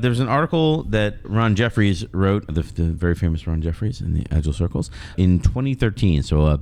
There's an article that Ron Jeffries wrote, the very famous Ron Jeffries in the Agile circles, in 2013. So a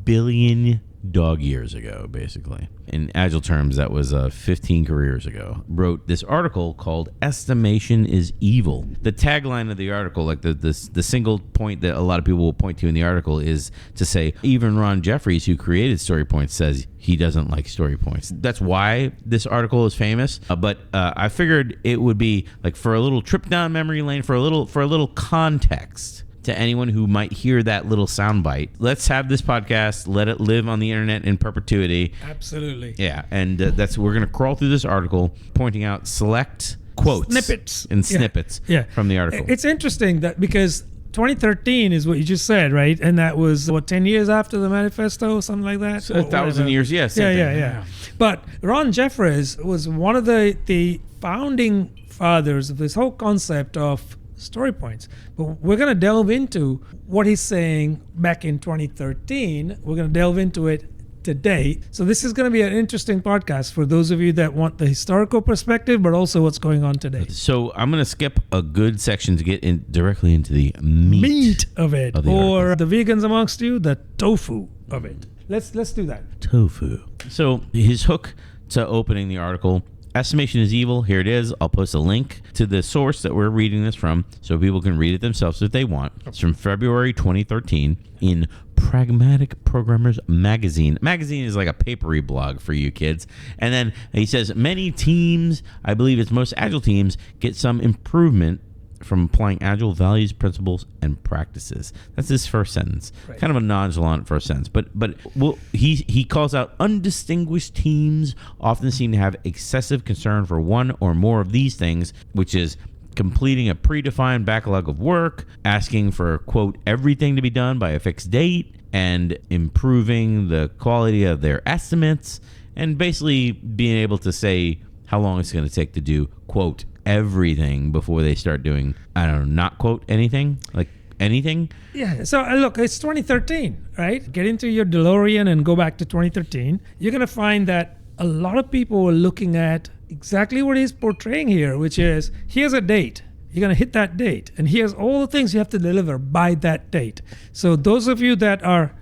billion dog years ago, basically. In Agile terms, that was 15 careers ago. Wrote this article called "Estimation is Evil." The tagline of the article, like the single point that a lot of people will point to in the article, is to say even Ron Jeffries, who created Story Points, says he doesn't like Story Points. That's why this article is famous. But I figured it would be like for a little trip down memory lane, for a little context to anyone who might hear that little soundbite. Let's have this podcast, let it live on the internet in perpetuity. Absolutely. Yeah, and we're going to crawl through this article, pointing out select quotes, snippets from the article. It's interesting that because 2013 is what you just said, right? And that was 10 years after the manifesto, something like that. So 1,000 years, yes. Yeah. But Ron Jeffries was one of the founding fathers of this whole concept of story points. But we're going to delve into what he's saying back in 2013. We're going to delve into it today. So this is going to be an interesting podcast for those of you that want the historical perspective, but also what's going on today. So I'm going to skip a good section to get directly into the meat of it, or the vegans amongst you, the tofu of it. Let's do that. Tofu. So his hook to opening the article: estimation is evil. Here it is. I'll post a link to the source that we're reading this from so people can read it themselves if they want. It's from February 2013 in Pragmatic Programmers magazine. Magazine is like a papery blog for you kids. And then he says, many teams, I believe it's most Agile teams, get some improvement from applying Agile values, principles, and practices. That's his first sentence. Right. Kind of a nonchalant first sentence. But he calls out undistinguished teams often seem to have excessive concern for one or more of these things, which is completing a predefined backlog of work, asking for, quote, everything to be done by a fixed date, and improving the quality of their estimates, and basically being able to say how long it's going to take to do, quote, everything before they start doing, I don't know, not quote anything, like anything. Yeah. So look, it's 2013, right? Get into your DeLorean and go back to 2013. You're going to find that a lot of people are looking at exactly what he's portraying here, which is here's a date. You're going to hit that date. And here's all the things you have to deliver by that date. So those of you that are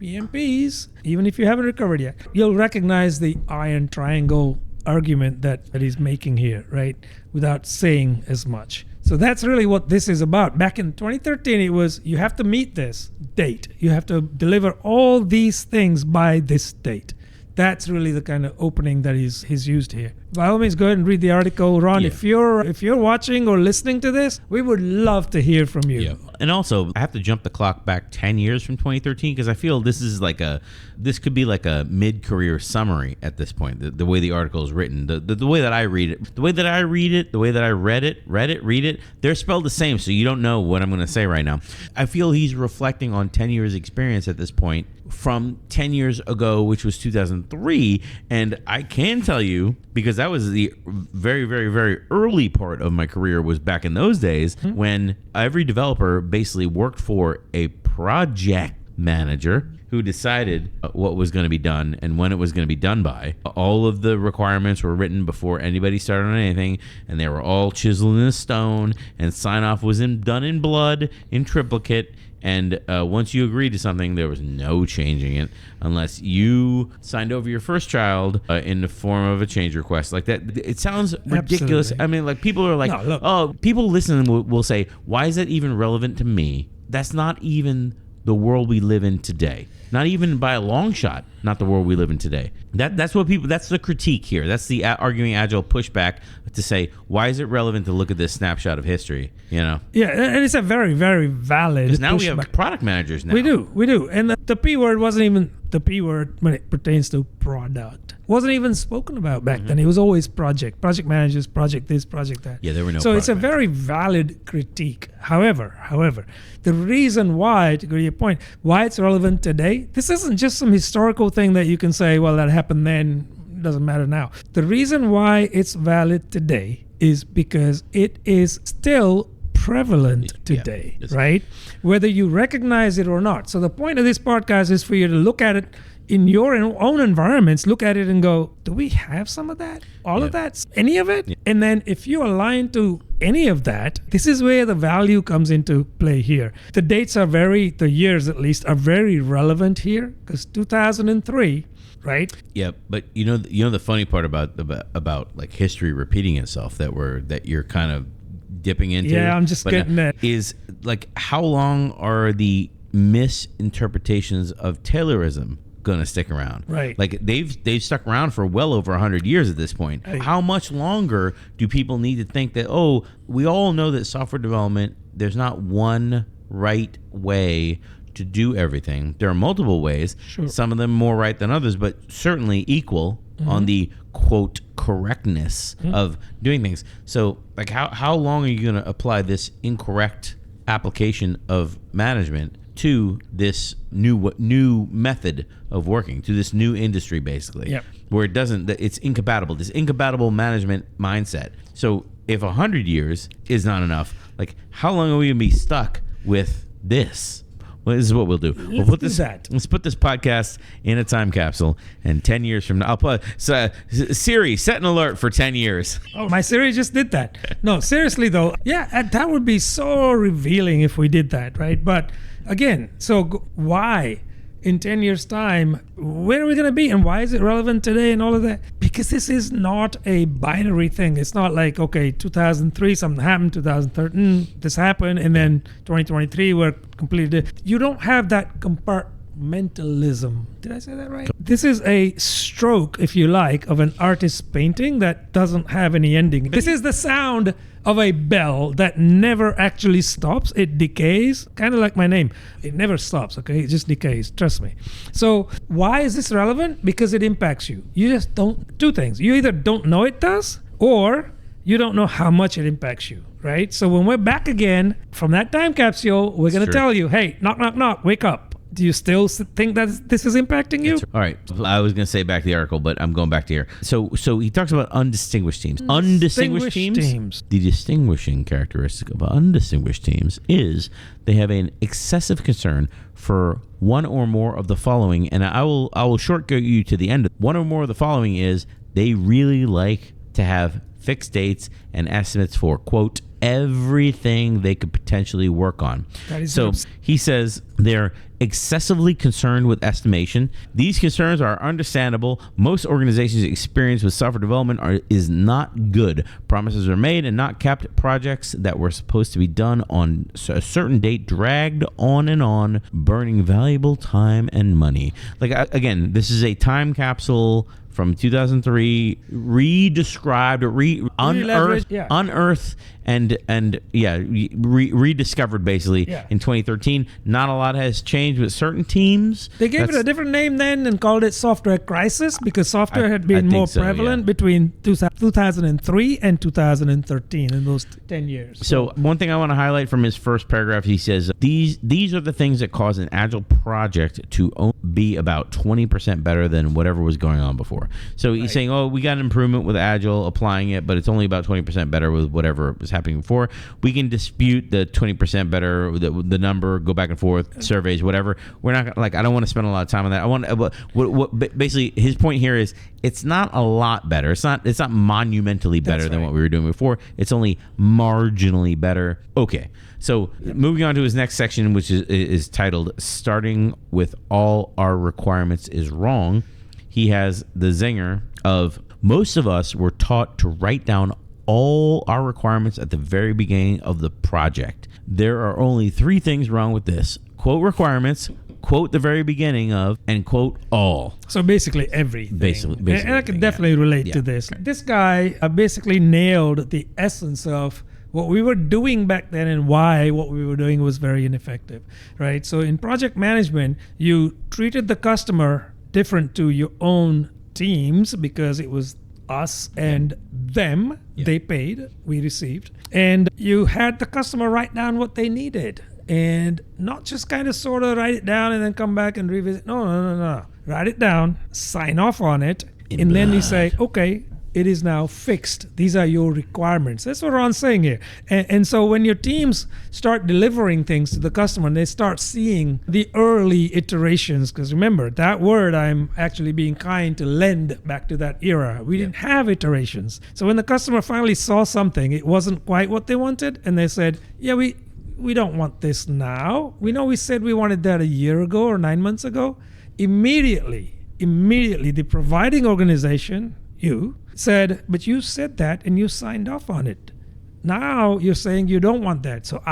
PMPs, even if you haven't recovered yet, you'll recognize the iron triangle argument that he's making here, right? Without saying as much. So that's really what this is about. Back in 2013, it was you have to meet this date. You have to deliver all these things by this date. That's really the kind of opening that he's used here. By all means, go ahead and read the article. Ron, if you're watching or listening to this, we would love to hear from you. Yeah. And also, I have to jump the clock back 10 years from 2013 because I feel this could be like a mid-career summary at this point. The way the article is written, the way that I read it, the way that I read it, they're spelled the same, so you don't know what I'm going to say right now. I feel he's reflecting on 10 years experience at this point from 10 years ago, which was 2003, and I can tell you, because that was the very, very, very early part of my career, was back in those days when every developer basically worked for a project manager who decided what was going to be done and when it was going to be done by. All of the requirements were written before anybody started on anything, and they were all chiseled in stone, and sign-off was done in blood, in triplicate. And once you agreed to something, there was no changing it unless you signed over your first child in the form of a change request. Like that, it sounds ridiculous. Absolutely. I mean, like people are like, people listening will say, why is that even relevant to me? That's not even the world we live in today. Not even by a long shot, not the world we live in today. That's what people. That's the critique here. That's the arguing Agile pushback to say, why is it relevant to look at this snapshot of history? You know. Yeah, and it's a very, very valid. Because now pushback. we have product managers now. We do, and the P word wasn't even the P word when it pertains to product. Wasn't even spoken about back then. It was always project managers, project this, project that. Yeah, there were no. So it's a very valid critique. However, the reason why, to go to your point, why it's relevant today, this isn't just some historical thing that you can say, well, that happened then, doesn't matter now. The reason why it's valid today is because it is still prevalent today, right? Whether you recognize it or not. So the point of this podcast is for you to look at it, in your own environments, look at it and go, do we have some of that? All of that? Any of it? And then if you align to any of that, this is where the value comes into play here. The dates are the years at least, are very relevant here, because 2003, right? Yeah, but you know the funny part about like history repeating itself that you're kind of dipping into. Yeah, I'm just getting that. Is like, how long are the misinterpretations of Taylorism gonna stick around? Right. Like they've stuck around for well over 100 years at this point. Right. How much longer do people need to think that, oh, we all know that software development, there's not one right way to do everything. There are multiple ways, Sure. some of them more right than others, but certainly equal on the quote correctness of doing things. So like how long are you going to apply this incorrect application of management to this new method of working, to this new industry, basically? Yep. Where it's incompatible, this incompatible management mindset. So if 100 years is not enough, like how long are we going to be stuck with this? Well, this is what we'll do. Let's put this podcast in a time capsule, and 10 years from now, I'll put Siri, set an alert for 10 years. Oh, my Siri just did that. No, seriously though, yeah, that would be so revealing if we did that, right? But again, why? In 10 years' time, where are we going to be? And why is it relevant today and all of that? Because this is not a binary thing. It's not like, okay, 2003, something happened, 2013, this happened, and then 2023, we're completely... You don't have that compartmentalism. Did I say that right? This is a stroke, if you like, of an artist's painting that doesn't have any ending. This is the sound of a bell that never actually stops. It decays, kind of like my name. It never stops, okay? It just decays, trust me. So why is this relevant? Because it impacts you. You just don't do things. You either don't know it does, or you don't know how much it impacts you, right? So when we're back again from that time capsule, we're going to tell you, hey, knock, knock, knock, wake up. Do you still think that this is impacting you? All right. I was going to say back to the article, but I'm going back to here. So he talks about undistinguished teams. Undistinguished teams. The distinguishing characteristic of undistinguished teams is they have an excessive concern for one or more of the following, and I will shortcut you to the end. One or more of the following is they really like to have fixed dates and estimates for, quote, everything they could potentially work on. So he says they're excessively concerned with estimation. These concerns are understandable. Most organizations' experience with software development is not good. Promises are made and not kept. Projects that were supposed to be done on a certain date dragged on and on, burning valuable time and money. Like, again, this is a time capsule from 2003, redescribed, unearthed, and rediscovered basically in 2013. Not a lot has changed with certain teams. They gave it a different name then and called it software crisis because software had been more prevalent between 2003 and 2013 in those 10 years. So one thing I want to highlight from his first paragraph, he says, these are the things that cause an Agile project to be about 20% better than whatever was going on before. So he's saying, oh, we got an improvement with Agile applying it, but it's only about 20% better with whatever was happening before. We can dispute the 20% better, the number, go back and forth, surveys, whatever. We're not like, I don't want to spend a lot of time on that. I want what basically his point here is it's not a lot better. It's not monumentally better than what we were doing before. It's only marginally better. Okay. So moving on to his next section, which is titled "Starting with All Our Requirements is Wrong." He has the zinger of most of us were taught to write down all our requirements at the very beginning of the project. There are only 3 things wrong with this: quote requirements, quote the very beginning of, and quote all. So basically everything. Basically and I can definitely relate to this. This guy basically nailed the essence of what we were doing back then and why what we were doing was very ineffective, right? So in project management, you treated the customer different to your own teams because it was us and them. They paid, we received. And you had the customer write down what they needed and not just kind of sort of write it down and then come back and revisit. No. Write it down, sign off on it, and then you say, okay, it is now fixed. These are your requirements. That's what Ron's saying here. And so when your teams start delivering things to the customer and they start seeing the early iterations, because remember, that word I'm actually being kind to lend back to that era. We didn't have iterations. So when the customer finally saw something, it wasn't quite what they wanted, and they said, yeah, we don't want this now. We know we said we wanted that a year ago or 9 months ago. Immediately, the providing organization, you, said, but you said that and you signed off on it. Now you're saying you don't want that. So,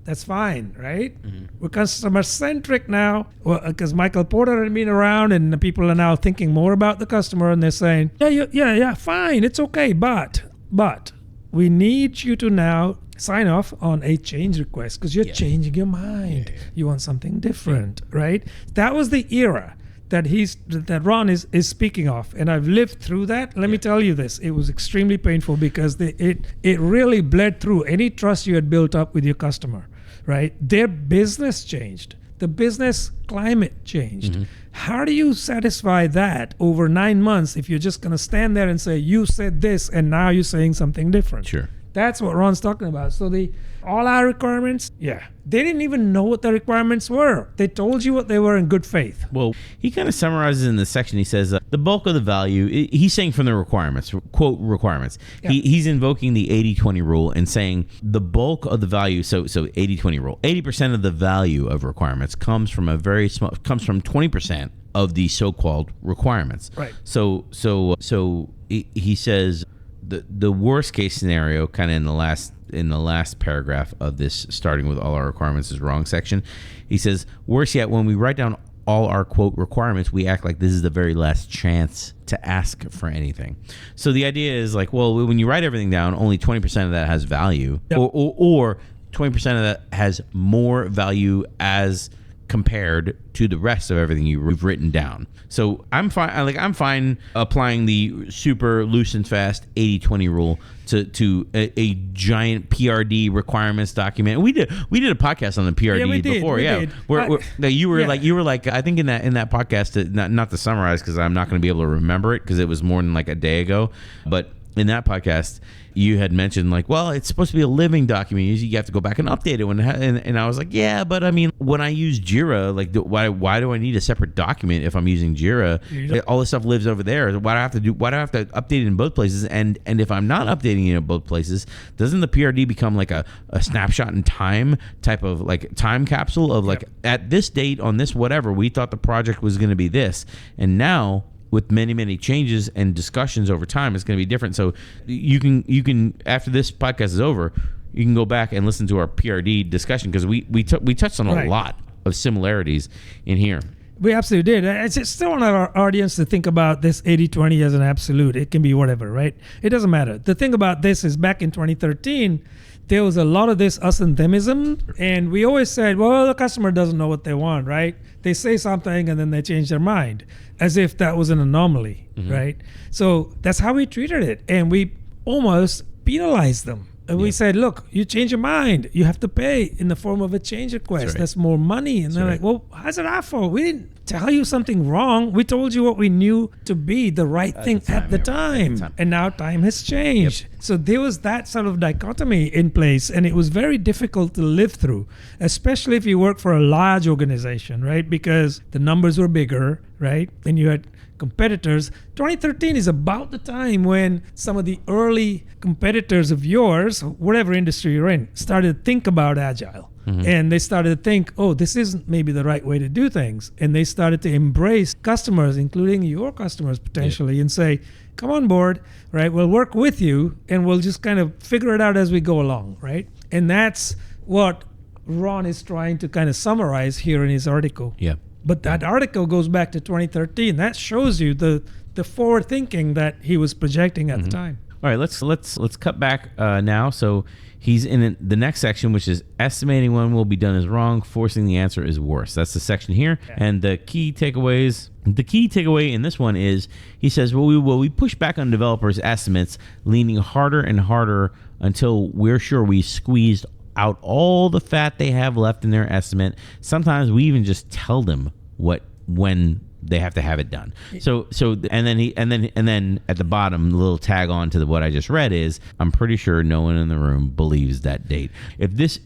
that's fine, right? Mm-hmm. We're customer-centric now. Well, because Michael Porter had been around and the people are now thinking more about the customer, and they're saying, yeah, fine, it's okay, but we need you to now sign off on a change request because you're changing your mind. You want something different, right? That was the era that Ron is speaking of, and I've lived through that. Let me tell you this: it was extremely painful because it really bled through any trust you had built up with your customer, right? Their business changed, the business climate changed. Mm-hmm. How do you satisfy that over 9 months if you're just going to stand there and say you said this and now you're saying something different? Sure. That's what Ron's talking about. So all our requirements, they didn't even know what the requirements were. They told you what they were in good faith. Well, he kind of summarizes in this section. He says the bulk of the value, he's saying from the requirements, quote, requirements. Yeah. He's invoking the 80-20 rule and saying the bulk of the value, so 80-20 rule, 80% of the value of requirements comes from comes from 20% of the so-called requirements. Right. So he says the worst case scenario, kind of in the last paragraph of this, starting with all our requirements is wrong section, he says, worse yet, when we write down all our quote requirements, we act like this is the very last chance to ask for anything. So the idea is like, well, when you write everything down, only 20% of that has value, or 20% of that has more value as compared to the rest of everything you've written down. So I'm fine applying the super loose and fast 80-20 rule to a giant PRD requirements document. We did a podcast on the PRD before. You were like I think in that podcast, not to summarize because I'm not going to be able to remember it because it was more than like a day ago, but in that podcast, you had mentioned like, well, it's supposed to be a living document. You have to go back and update it. And I was like, yeah, but I mean, when I use Jira, like, why do I need a separate document if I'm using Jira? All this stuff lives over there. Why do I have to update it in both places? And if I'm not updating it in both places, doesn't the PRD become like a snapshot in time type of like time capsule of like at this date on this whatever we thought the project was going to be this, and now with many changes and discussions over time, it's going to be different. So you can after this podcast is over, you can go back and listen to our PRD discussion because we touched on a lot of similarities in here. We absolutely did. It's still on our audience to think about this 80-20 as an absolute. It can be whatever, right? It doesn't matter. The thing about this is back in 2013, there was a lot of this us and themism, and we always said, well, the customer doesn't know what they want, right? They say something and then they change their mind as if that was an anomaly, right? So that's how we treated it, and we almost penalized them. And we said, look, you change your mind, you have to pay in the form of a change request. That's more money. And they're like, well, how's it our fault? We didn't tell you something wrong. We told you what we knew to be the right thing at the time. And now time has changed. So there was that sort of dichotomy in place, and it was very difficult to live through, especially if you work for a large organization, right? Because the numbers were bigger, right? And you had competitors. 2013 is about the time when some of the early competitors of yours, whatever industry you're in, started to think about Agile. And they started to think, oh, this isn't maybe the right way to do things. And they started to embrace customers, including your customers potentially, and say, come on board, right? We'll work with you and we'll just kind of figure it out as we go along, right? And that's what Ron is trying to kind of summarize here in his article. Yeah. But that article goes back to 2013. That shows you the forward thinking that he was projecting at the time. All right, let's cut back now. So he's in the next section, which is estimating when will be done is wrong, forcing the answer is worse. That's the section here. Yeah. And the key takeaway in this one is he says, we push back on developers' estimates, leaning harder and harder until we're sure we squeezed out all the fat they have left in their estimate. Sometimes we even just tell them when They have to have it done. So and then at the bottom, the little tag on to what I just read is, I'm pretty sure no one in the room believes that date. If this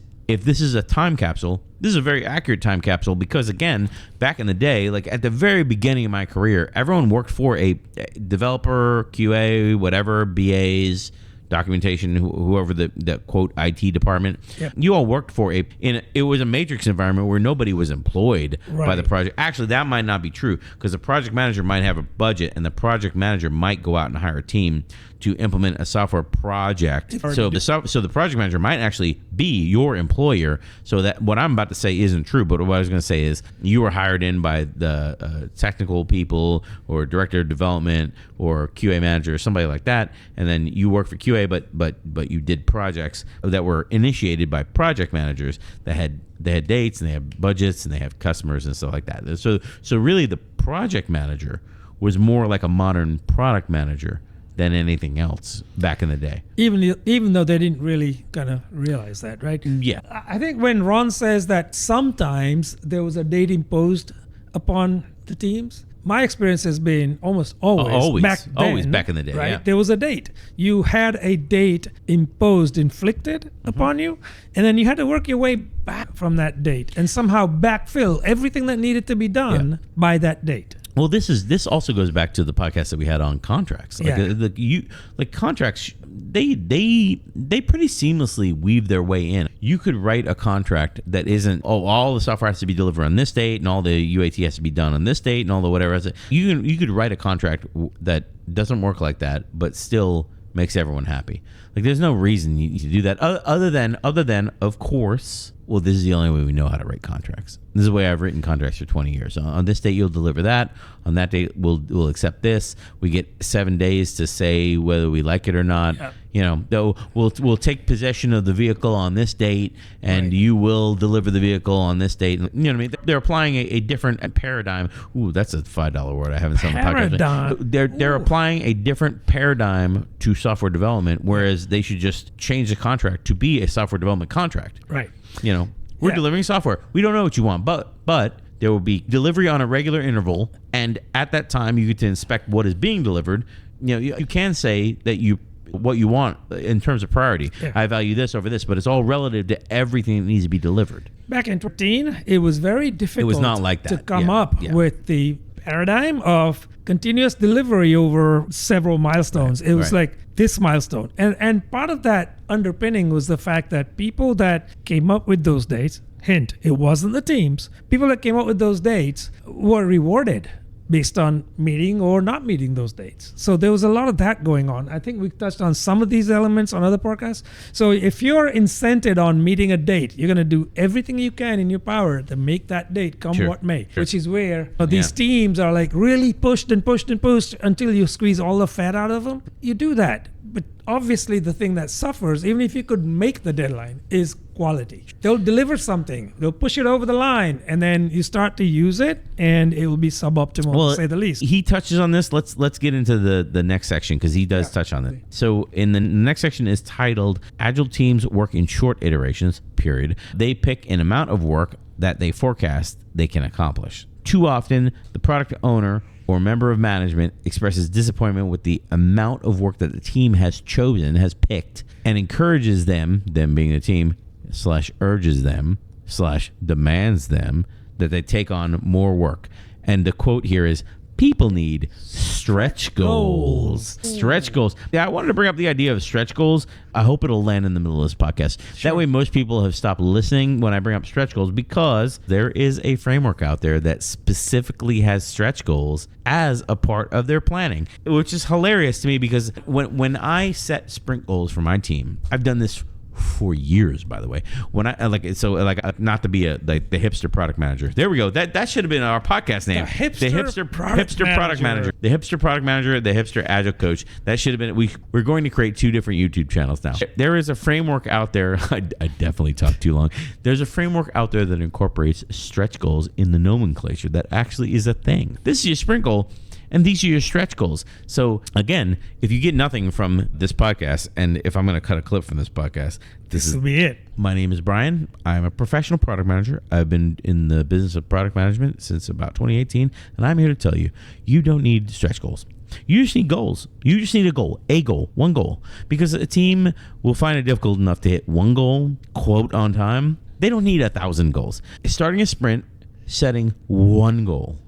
is a time capsule, this is a very accurate time capsule, because again, back in the day, like at the very beginning of my career, everyone worked for a developer, QA, whatever, BAs, documentation, whoever the quote IT department. Yep. You all worked for it was a matrix environment where nobody was employed by the project. Actually, that might not be true, because the project manager might have a budget, and the project manager might go out and hire a team to implement a software project. So the project manager might actually be your employer. So that what I'm about to say isn't true, but what I was going to say is you were hired in by the technical people or director of development or QA manager or somebody like that, and then you work for QA, but you did projects that were initiated by project managers that had dates, and they have budgets, and they have customers and stuff like that. So really the project manager was more like a modern product manager than anything else back in the day. Even though they didn't really kind of realize that, right? Yeah. I think when Ron says that sometimes there was a date imposed upon the teams, my experience has been almost always back then, always back in the day, right? yeah. There was a date. You had a date inflicted upon you, and then you had to work your way back from that date and somehow backfill everything that needed to be done by that date. Well, this also goes back to the podcast that we had on contracts. Like contracts, they pretty seamlessly weave their way in. You could write a contract that isn't, all the software has to be delivered on this date, and all the UAT has to be done on this date, and all the whatever. You could write a contract that doesn't work like that, but still makes everyone happy. Like, there's no reason you need to do that other than of course, well, this is the only way we know how to write contracts. This is the way I've written contracts for 20 years. On this date, you'll deliver that. On that date, we'll accept this. We get 7 days to say whether we like it or not. Yeah. You know, though we'll take possession of the vehicle on this date, and you will deliver the vehicle on this date. You know what I mean? They're applying a different paradigm. Ooh, that's a $5 word I haven't said on the podcast. They're applying a different paradigm to software development, whereas they should just change the contract to be a software development contract. Right. You know, we're delivering software. We don't know what you want, but there will be delivery on a regular interval, and at that time you get to inspect what is being delivered. You know, you can say that what you want in terms of priority. Yeah. I value this over this, but it's all relative to everything that needs to be delivered. Back in 2014, it was very difficult. It was not like that. To come up with the paradigm of continuous delivery over several milestones. It was like this milestone. And part of that underpinning was the fact that people that came up with those dates, hint, it wasn't the teams, people that came up with those dates were rewarded based on meeting or not meeting those dates. So there was a lot of that going on. I think we touched on some of these elements on other podcasts. So if you're incented on meeting a date, you're going to do everything you can in your power to make that date come what may, which is where these teams are like really pushed and pushed and pushed until you squeeze all the fat out of them. You do that. But obviously the thing that suffers, even if you could make the deadline, is quality. They'll deliver something, they'll push it over the line, and then you start to use it, and it will be suboptimal, to say the least. He touches on this. Let's get into the next section, because he does touch on it. So in the next section is titled Agile Teams Work in Short Iterations, period. They pick an amount of work that they forecast they can accomplish. Too often, the product owner or member of management expresses disappointment with the amount of work that the team has picked, and encourages them being the team, /urges them, /demands them that they take on more work. And the quote here is, people need stretch goals. Stretch goals. Yeah, I wanted to bring up the idea of stretch goals. I hope it'll land in the middle of this podcast. That way most people have stopped listening when I bring up stretch goals, because there is a framework out there that specifically has stretch goals as a part of their planning, which is hilarious to me, because when I set sprint goals for my team, I've done this for years, by the way. When I not to be the hipster product manager. There we go. That should have been our podcast name. The hipster product manager. The hipster product manager. The hipster agile coach. That should have been. We're going to create 2 different YouTube channels now. There is a framework out there. I definitely talked too long. There's a framework out there that incorporates stretch goals in the nomenclature. That actually is a thing. This is your sprint goal. And these are your stretch goals. So again, if you get nothing from this podcast, and if I'm going to cut a clip from this podcast, this will be it. My name is Brian. I'm a professional product manager. I've been in the business of product management since about 2018, and I'm here to tell you, you don't need stretch goals. You just need goals. You just need one goal. Because a team will find it difficult enough to hit one goal, quote, on time. They don't need 1,000 goals. Starting a sprint, setting one goal.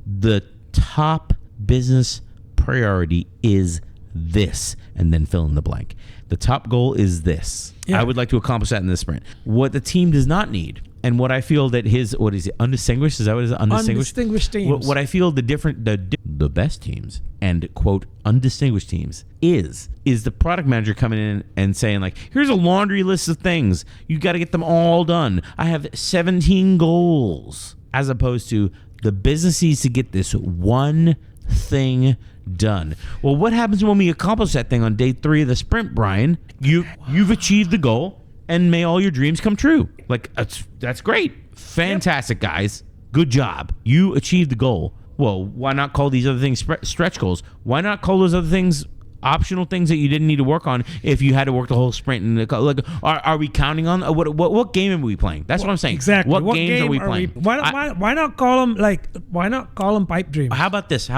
The top business priority is this, and then fill in the blank. The top goal is this. Yeah. I would like to accomplish that in this sprint. What the team does not need, and what I feel that what is it, undistinguished? Is that what it is? Undistinguished teams. What I feel the best teams and quote undistinguished teams is the product manager coming in and saying like, here's a laundry list of things. You got to get them all done. I have 17 goals, as opposed to the business needs to get this one thing done. Well, what happens when we accomplish that thing on day 3 of the sprint, Brian? You've achieved the goal, and may all your dreams come true. Like, that's great. Fantastic, guys. Good job. You achieved the goal. Well, why not call these other things stretch goals? Why not call those other things optional things that you didn't need to work on if you had to work the whole sprint? And like, are we counting on what game are we playing? That's what I'm saying. Exactly. What games are we playing? Why not call them pipe dreams? How about this?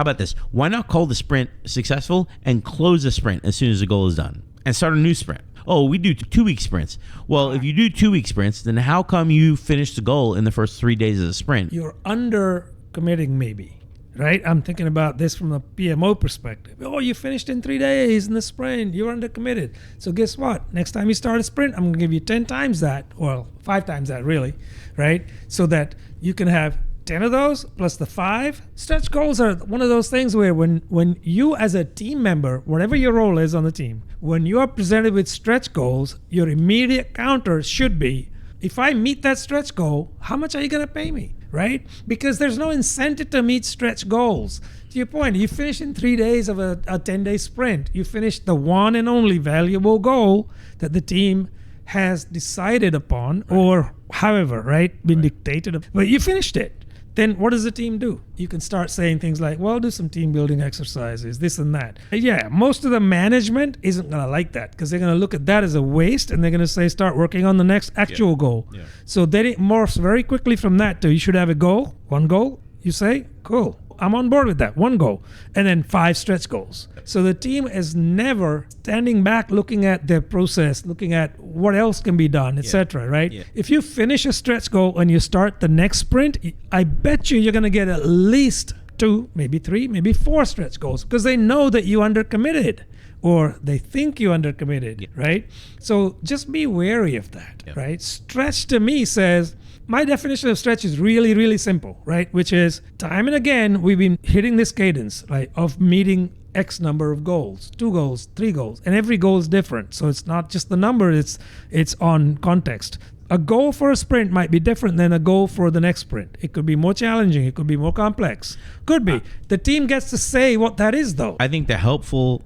Why not call the sprint successful and close the sprint as soon as the goal is done and start a new sprint? Oh, we do 2-week sprints. Well, if you do 2-week sprints, then how come you finish the goal in the first 3 days of the sprint? You're under committing, maybe. Right? I'm thinking about this from a PMO perspective. Oh, you finished in 3 days in the sprint. You're undercommitted. So guess what? Next time you start a sprint, I'm going to give you 10 times that. Well, 5 times that, really. Right? So that you can have 10 of those plus the 5. Stretch goals are one of those things where when you as a team member, whatever your role is on the team, when you are presented with stretch goals, your immediate counter should be, if I meet that stretch goal, how much are you going to pay me? Right? Because there's no incentive to meet stretch goals. To your point, you finish in 3 days of a 10-day sprint. You finish the one and only valuable goal that the team has decided upon, or however, right, been dictated. But you finished it. Then what does the team do? You can start saying things like, well, do some team building exercises, this and that. Yeah, most of the management isn't going to like that because they're going to look at that as a waste, and they're going to say, start working on the next actual goal. Yeah. So then it morphs very quickly from that to, you should have a goal, one goal. You say, cool, I'm on board with that, one goal, and then 5 stretch goals. So the team is never standing back looking at their process, looking at what else can be done, etc. Right? Yeah. If you finish a stretch goal and you start the next sprint, I bet you're going to get at least 2, maybe 3, maybe 4 stretch goals because they know that you undercommitted, or they think you undercommitted, right? So just be wary of that, right? Stretch to me says, my definition of stretch is really, really simple, right? Which is, time and again, we've been hitting this cadence, right, of meeting X number of goals, 2 goals, 3 goals, and every goal is different. So it's not just the number, it's on context. A goal for a sprint might be different than a goal for the next sprint. It could be more challenging, it could be more complex. Could be. The team gets to say what that is, though. I think the helpful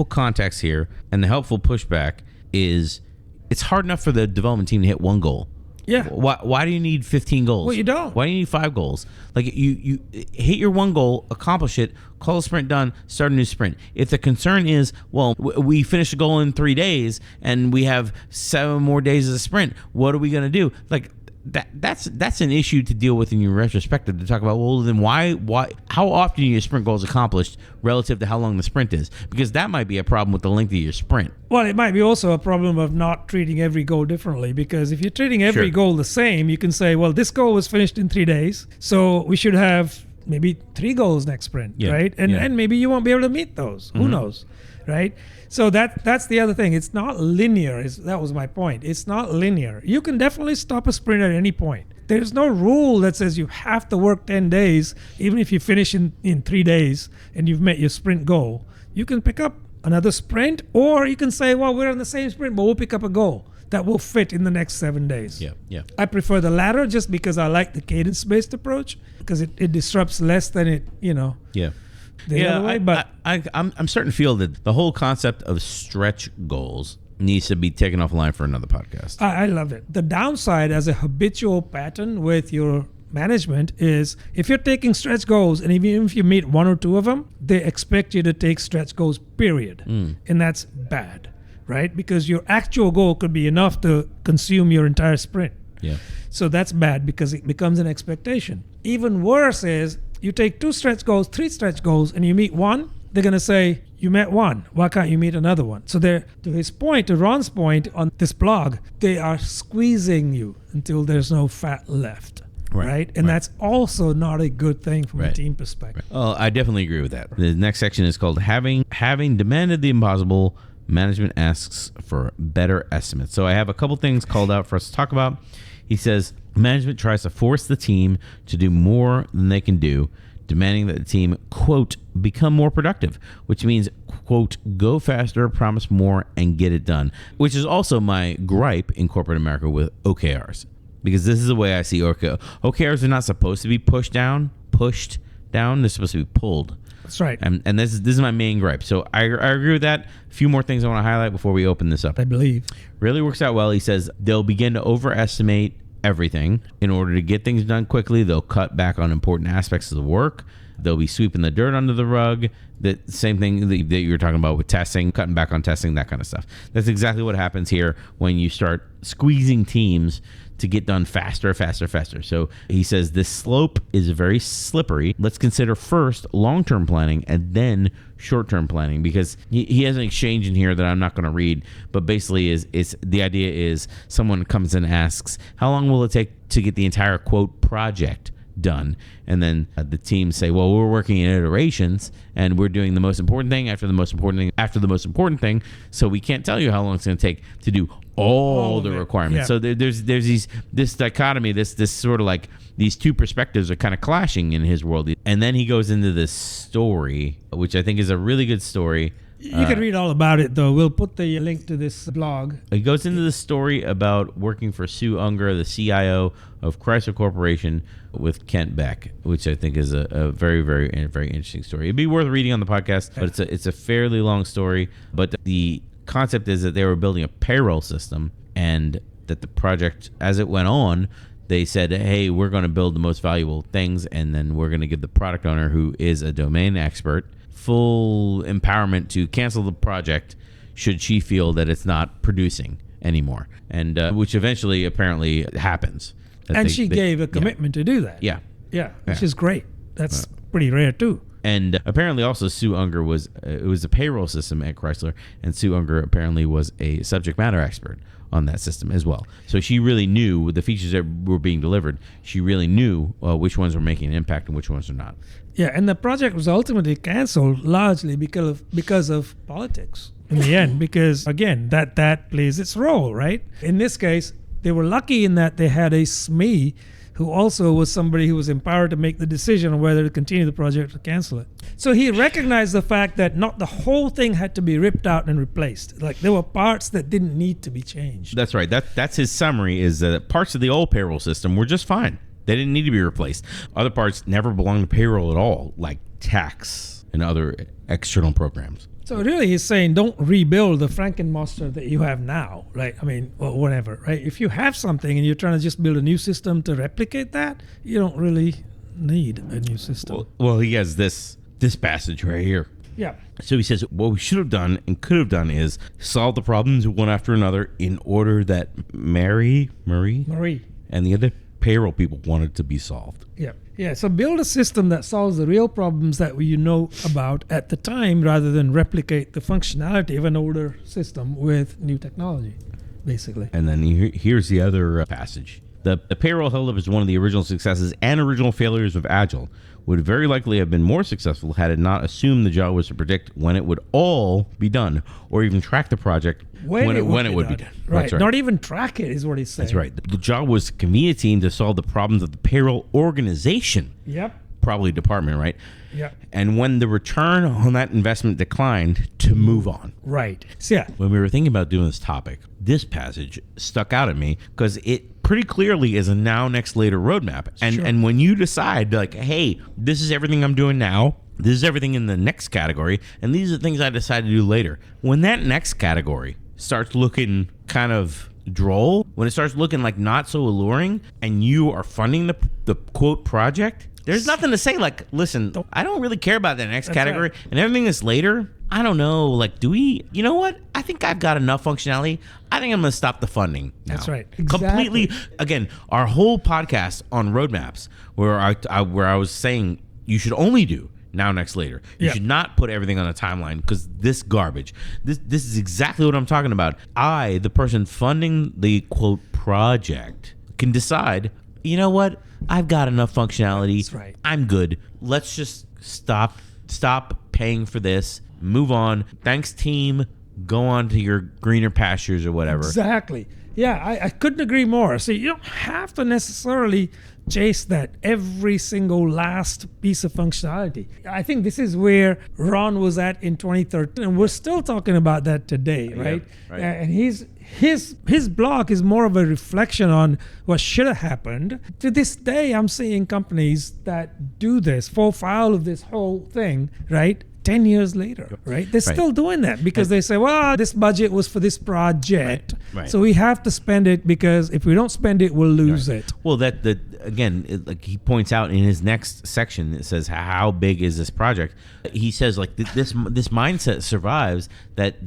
context here and the helpful pushback is, it's hard enough for the development team to hit one goal. Yeah. Why do you need 15 goals? Well, you don't. Why do you need 5 goals? Like, you hit your one goal, accomplish it, call a sprint done, start a new sprint. If the concern is, well, we finished a goal in 3 days and we have 7 more days of the sprint, what are we going to do? Like, that's an issue to deal with in your retrospective, to talk about, well, then why how often are your sprint goals accomplished relative to how long the sprint is? Because that might be a problem with the length of your sprint. Well, it might be also a problem of not treating every goal differently, because if you're treating every goal the same, you can say, well, this goal was finished in 3 days, so we should have maybe 3 goals next sprint, right? And maybe you won't be able to meet those. Who knows, right? So that's the other thing. It's not linear. That was my point. It's not linear. You can definitely stop a sprint at any point. There's no rule that says you have to work 10 days, even if you finish in 3 days and you've met your sprint goal. You can pick up another sprint, or you can say, well, we're on the same sprint, but we'll pick up a goal that will fit in the next 7 days. Yeah. I prefer the latter just because I like the cadence-based approach, because it disrupts less than it, Yeah. the other way. But I'm starting to feel that the whole concept of stretch goals needs to be taken offline for another podcast. I love it. The downside as a habitual pattern with your management is if you're taking stretch goals and even if you meet one or two of them, they expect you to take stretch goals, period. And that's bad, right? Because your actual goal could be enough to consume your entire sprint. Yeah. So that's bad because it becomes an expectation. Even worse is you take 2 stretch goals, 3 stretch goals, and you meet one, they're going to say, you met one, why can't you meet another one? So they're, to his point, to Ron's point on this blog, they are squeezing you until there's no fat left. Right. And that's also not a good thing from a team perspective. Well, I definitely agree with that. The next section is called having demanded the impossible, management asks for better estimates. So I have a couple things called out for us to talk about. He says management tries to force the team to do more than they can do, demanding that the team, quote, become more productive, which means, quote, go faster, promise more, and get it done, which is also my gripe in corporate America with OKRs. Because this is the way I see OKRs are not supposed to be pushed down. They're supposed to be pulled. That's right. And this is my main gripe. So I agree with that. A few more things I want to highlight before we open this up. I believe. Really works out well. He says they'll begin to overestimate everything in order to get things done quickly. They'll cut back on important aspects of the work. They'll be sweeping the dirt under the rug. The same thing that you were talking about with testing, cutting back on testing, that kind of stuff. That's exactly what happens here when you start squeezing teams to get done faster. So he says this slope is very slippery. Let's consider first long-term planning and then short-term planning, because he has an exchange in here that I'm not going to read, but basically is the idea is someone comes and asks, how long will it take to get the entire, quote, project done? And then the team say, well, we're working in iterations and we're doing the most important thing after the most important thing after the most important thing, so we can't tell you how long it's going to take to do all the requirements. Yeah. So there's this dichotomy, this sort of like these two perspectives are kind of clashing in his world. And then he goes into this story, which I think is a really good story. You can read all about it, though. We'll put the link to this blog. He goes into the story about working for Sue Unger, the CIO of Chrysler Corporation, with Kent Beck, which I think is a very, very, very interesting story. It'd be worth reading on the podcast, but it's a fairly long story. But the concept is that they were building a payroll system, and that the project, as it went on, they said, hey, we're going to build the most valuable things, and then we're going to give the product owner, who is a domain expert, full empowerment to cancel the project should she feel that it's not producing anymore, and which eventually apparently happens. And she gave a commitment to do that. Yeah, which is great. That's pretty rare too. And apparently also Sue Unger was a payroll system at Chrysler, and Sue Unger apparently was a subject matter expert on that system as well. So she really knew the features that were being delivered. She really knew which ones were making an impact and which ones were not. Yeah, and the project was ultimately canceled largely because of politics in the end, because again, that plays its role, right? In this case, they were lucky in that they had a SME who also was somebody who was empowered to make the decision on whether to continue the project or cancel it. So he recognized the fact that not the whole thing had to be ripped out and replaced. Like there were parts that didn't need to be changed. That's right. That's his summary, is that parts of the old payroll system were just fine. They didn't need to be replaced. Other parts never belonged to payroll at all, like tax and other external programs. So really he's saying don't rebuild the Frankenmonster that you have now, right? I mean, or whatever, right? If you have something and you're trying to just build a new system to replicate that, you don't really need a new system. Well, he has this passage right here. Yeah. So he says, what we should have done and could have done is solve the problems one after another in order that Marie and the other payroll people wanted to be solved. Yeah. So build a system that solves the real problems that you know about at the time, rather than replicate the functionality of an older system with new technology, basically. And then here's the other passage. The payroll holdup is one of the original successes and original failures of Agile. Would very likely have been more successful had it not assumed the job was to predict when it would all be done, or even track the project when it would be done. Right. Not even track it is what he's saying. That's right. The job was to convene a team to solve the problems of the payroll organization. Yep. Probably department, right? Yeah. And when the return on that investment declined, to move on. Right. So yeah. When we were thinking about doing this topic, this passage stuck out at me because it pretty clearly is a now, next, later roadmap. And when you decide, like, hey, this is everything I'm doing now, this is everything in the next category, and these are the things I decide to do later. When that next category starts looking kind of droll, when it starts looking like not so alluring, and you are funding the quote project, there's nothing to say like, listen, I don't really care about that next category, right. And everything that's later, I don't know, like, do we, you know what? I think I've got enough functionality. I think I'm going to stop the funding now. That's right. Exactly. Completely, again, our whole podcast on roadmaps, where I was saying you should only do now, next, later. You should not put everything on a timeline, because this garbage. This is exactly what I'm talking about. I, the person funding the quote project, can decide, you know what? I've got enough functionality. That's right. I'm good. Let's just stop paying for this. Move on. Thanks, team. Go on to your greener pastures or whatever. Exactly. Yeah, I couldn't agree more. So you don't have to necessarily chase that every single last piece of functionality. I think this is where Ron was at in 2013, and we're still talking about that today, right? Yeah, right. And his blog is more of a reflection on what should have happened. To this day, I'm seeing companies that do this, fall foul of this whole thing, right? 10 years later, right? They're still doing that because they say, well, this budget was for this project, so we have to spend it, because if we don't spend it, we'll lose it. Well, again, like he points out in his next section, it says, how big is this project? He says, like, this mindset survives that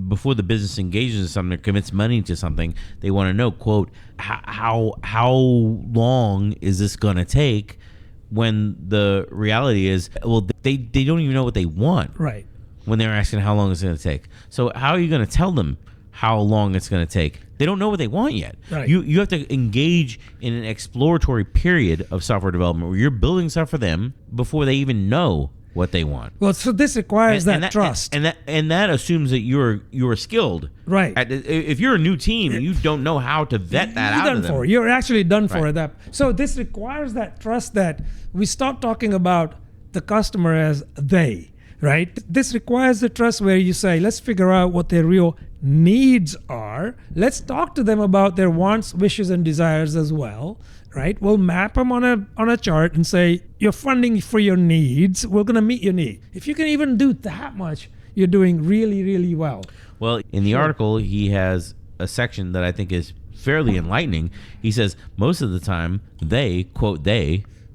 before the business engages in something or commits money to something, they want to know, quote, how long is this going to take? When the reality is, well, they don't even know what they want. Right. When they're asking how long it's going to take. So how are you going to tell them how long it's going to take? They don't know what they want yet. Right. You have to engage in an exploratory period of software development where you're building stuff for them before they even know what they want. Well, so this requires that trust, and that assumes that you're skilled. Right. If you're a new team, you don't know how to vet that out of them. You're actually done for that. So this requires that trust, that we stop talking about the customer as they. Right. This requires the trust where you say, let's figure out what their real needs are. Let's talk to them about their wants, wishes, and desires as well. Right? We'll map them on a chart and say, you're funding for your needs. We're going to meet your need. If you can even do that much, you're doing really, really well. Well, in the article, he has a section that I think is fairly enlightening. He says most of the time they,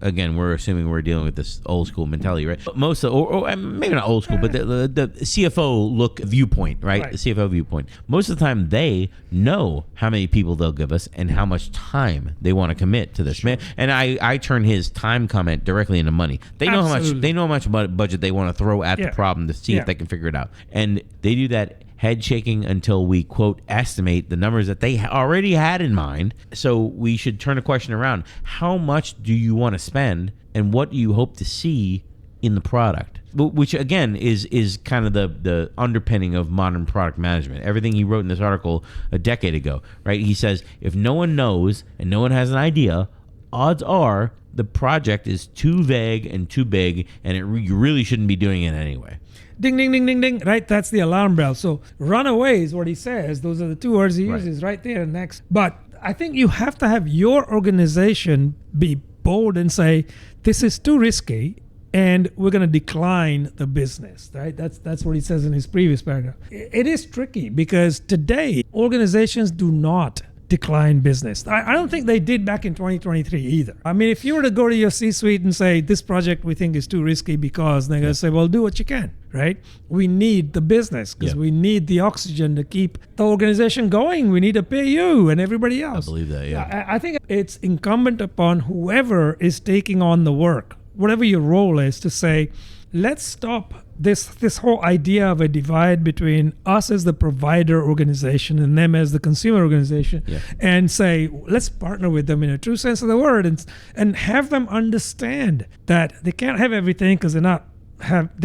again, we're assuming we're dealing with this old school mentality, right? But most of, or maybe not old school, but the CFO look viewpoint, right? The CFO viewpoint. Most of the time, they know how many people they'll give us and how much time they want to commit to this. Sure. And I turn his time comment directly into money. They know how much budget they want to throw at the problem to see if they can figure it out, and they do that. Head shaking until we, quote, estimate the numbers that they already had in mind. So we should turn the question around. How much do you want to spend, and what do you hope to see in the product? Which, again, is kind of the underpinning of modern product management. Everything he wrote in this article a decade ago, right? He says, if no one knows and no one has an idea, odds are the project is too vague and too big, and you really shouldn't be doing it anyway. Ding, ding, ding, ding, ding. Right? That's the alarm bell. So run away is what he says. Those are the two words he uses right there next. But I think you have to have your organization be bold and say, this is too risky, and we're going to decline the business, right? That's what he says in his previous paragraph. It is tricky because today organizations do not decline business. I don't think they did back in 2023 either. I mean, if you were to go to your C-suite and say, this project we think is too risky because, they're going to say, well, do what you can, right? We need the business because we need the oxygen to keep the organization going. We need to pay you and everybody else. I believe that, yeah. I think it's incumbent upon whoever is taking on the work, whatever your role is, to say, let's stop this whole idea of a divide between us as the provider organization and them as the consumer organization, and say, let's partner with them in a true sense of the word, and have them understand that they can't have everything because they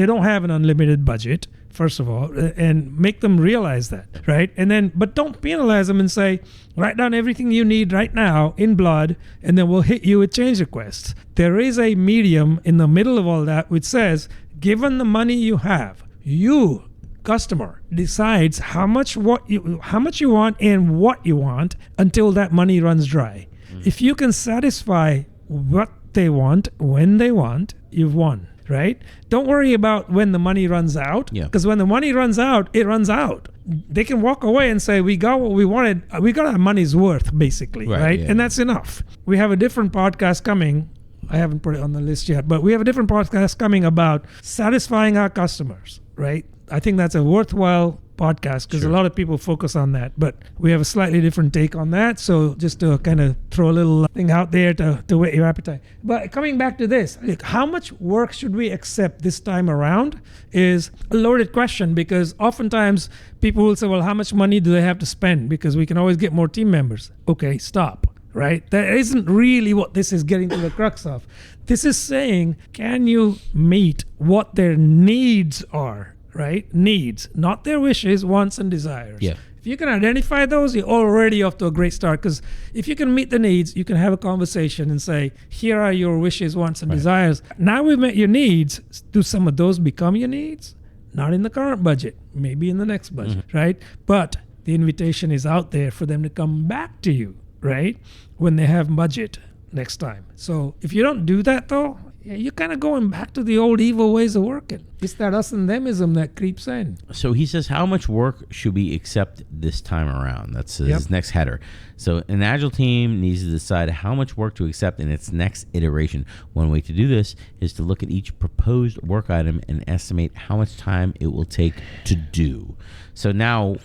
don't have an unlimited budget, first of all, and make them realize that, right? And then, but don't penalize them and say, write down everything you need right now in blood, and then we'll hit you with change requests. There is a medium in the middle of all that which says, given the money you have, you, customer, decides how much you want and what you want until that money runs dry. If you can satisfy what they want when they want, you've won. right? Don't worry about when the money runs out, because when the money runs out, it runs out. They can walk away and say, we got what we wanted. We got our money's worth, basically, right? Yeah. And that's enough. We have a different podcast coming. I haven't put it on the list yet, but we have a different podcast coming about satisfying our customers, right? I think that's a worthwhile podcast because a lot of people focus on that, but we have a slightly different take on that. So just to kind of throw a little thing out there to whet your appetite. But coming back to this, look, how much work should we accept this time around is a loaded question, because oftentimes people will say, well, how much money do they have to spend? Because we can always get more team members. Okay, stop. Right? That isn't really what this is getting to the crux of. This is saying, can you meet what their needs are, right? Needs, not their wishes, wants, and desires. Yeah. If you can identify those, you're already off to a great start, because if you can meet the needs, you can have a conversation and say, here are your wishes, wants, and desires. Now we've met your needs. Do some of those become your needs? Not in the current budget, maybe in the next budget, right? But the invitation is out there for them to come back to you, right? When they have budget next time. So if you don't do that though, you're kind of going back to the old evil ways of working. It's that us and themism that creeps in. So he says, how much work should we accept this time around? That's his next header. So an Agile team needs to decide how much work to accept in its next iteration. One way to do this is to look at each proposed work item and estimate how much time it will take to do. So now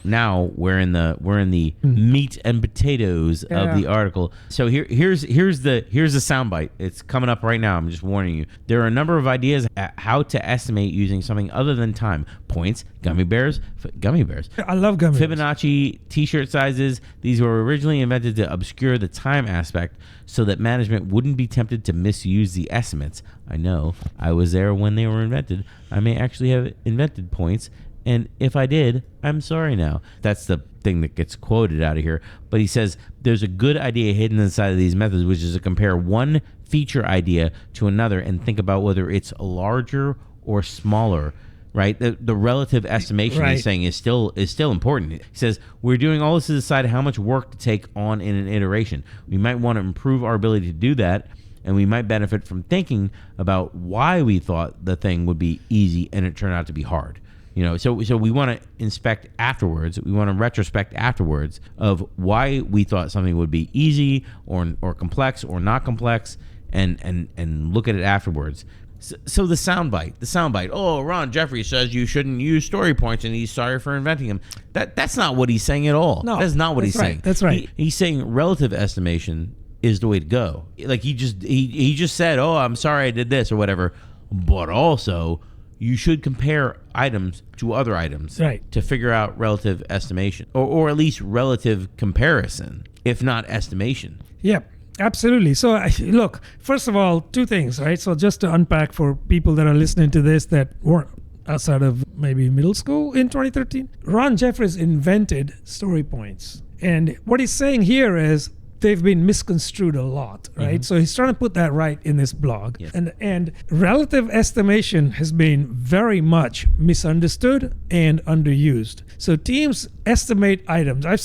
we're in the meat and potatoes of the article. So here's the soundbite. It's coming up right now. I'm just warning you. There are a number of ideas at how to estimate using something other than time. Points, gummy bears. I love gummy bears. Fibonacci, t-shirt sizes. These were originally invented to obscure the time aspect so that management wouldn't be tempted to misuse the estimates. I know. I was there when they were invented. I may actually have invented points. And if I did, I'm sorry now. That's the thing that gets quoted out of here. But he says there's a good idea hidden inside of these methods, which is to compare one feature idea to another and think about whether it's larger or smaller, right? The relative estimation he's saying is still important. He says we're doing all this to decide how much work to take on in an iteration. We might want to improve our ability to do that, and we might benefit from thinking about why we thought the thing would be easy and it turned out to be hard. So we want to inspect afterwards. We want to retrospect afterwards of why we thought something would be easy or complex or not complex, and look at it afterwards. So the soundbite. Oh, Ron Jeffries says you shouldn't use story points, and he's sorry for inventing them. That's not what he's saying at all. No, that's not what he's saying. That's right. He's saying relative estimation is the way to go. Like he just said, oh, I'm sorry I did this or whatever, but also you should compare items to other items to figure out relative estimation or at least relative comparison, if not estimation. Yep, absolutely. So look, first of all, two things, right? So just to unpack for people that are listening to this that weren't outside of maybe middle school in 2013, Ron Jeffries invented story points. And what he's saying here is they've been misconstrued a lot, right? So he's trying to put that right in this blog. Yeah. And relative estimation has been very much misunderstood and underused. So teams estimate items. I